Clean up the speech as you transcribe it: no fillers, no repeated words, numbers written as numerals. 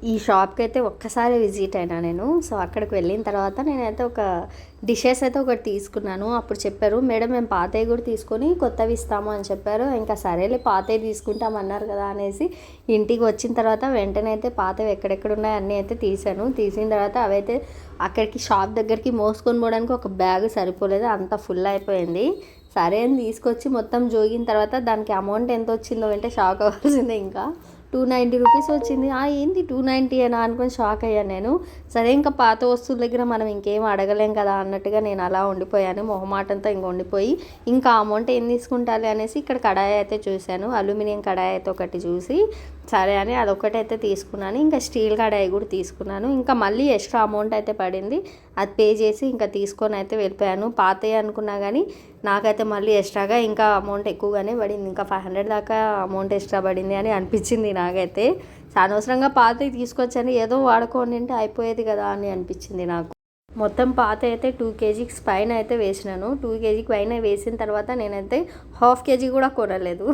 ఈ షాప్కి అయితే ఒక్కసారి విజిట్ అయినా నేను. సో అక్కడికి వెళ్ళిన తర్వాత నేనైతే ఒక డిషెస్ అయితే ఒకటి తీసుకున్నాను. అప్పుడు చెప్పారు, మేడం మేము పాతవి కూడా తీసుకొని కొత్తవి ఇస్తాము అని చెప్పారు. ఇంకా సరేలే పాతవి తీసుకుంటామన్నారు కదా అనేసి ఇంటికి వచ్చిన తర్వాత వెంటనే అయితే పాతవి ఎక్కడెక్కడ ఉన్నాయో అన్నీ అయితే తీసాను. తీసిన తర్వాత అవైతే అక్కడికి షాప్ దగ్గరికి మోసుకొని పోవడానికి ఒక బ్యాగ్ సరిపోలేదు, అంత ఫుల్ అయిపోయింది. సరే అని తీసుకొచ్చి మొత్తం జోగిన తర్వాత దానికి అమౌంట్ ఎంత వచ్చిందో అంటే షాక్ అవ్వాల్సిందే. ఇంకా 290 రూపీస్ వచ్చింది. ఏంది 290 అని అనుకొని షాక్ అయ్యాను నేను. సరే ఇంకా పాత వస్తువుల దగ్గర మనం ఇంకేం అడగలేం కదా అన్నట్టుగా నేను అలా ఉండిపోయాను, మొహమాటంతో ఇంక ఉండిపోయి ఇంకా అమౌంట్ ఏం తీసుకుంటాలి అనేసి ఇక్కడ కడాయి అయితే చూశాను. అల్యూమినియం కడాయి అయితే ఒకటి చూసి సరే అని అదొకటైతే తీసుకున్నాను. ఇంకా స్టీల్ కడాయి కూడా తీసుకున్నాను. ఇంకా మళ్ళీ ఎక్స్ట్రా అమౌంట్ అయితే పడింది, అది పే చేసి ఇంకా తీసుకొని అయితే వెళ్ళిపోయాను. పాతయ్య అనుకున్నా కానీ నాకైతే మళ్ళీ ఎక్స్ట్రాగా ఇంకా అమౌంట్ ఎక్కువగానే పడింది. ఇంకా 500 దాకా అమౌంట్ ఎక్స్ట్రా పడింది అని అనిపించింది నాకైతే. అనవసరంగా పాతవి తీసుకొచ్చాను, ఏదో వాడుకోండి అంటే అయిపోయేది కదా అని అనిపించింది నాకు. మొత్తం పాత అయితే 2 కేజీస్ పైన అయితే వేసినాను. 2 కేజీకి పైన వేసిన తర్వాత నేనైతే 1/2 కేజీ కూడా కొనలేదు.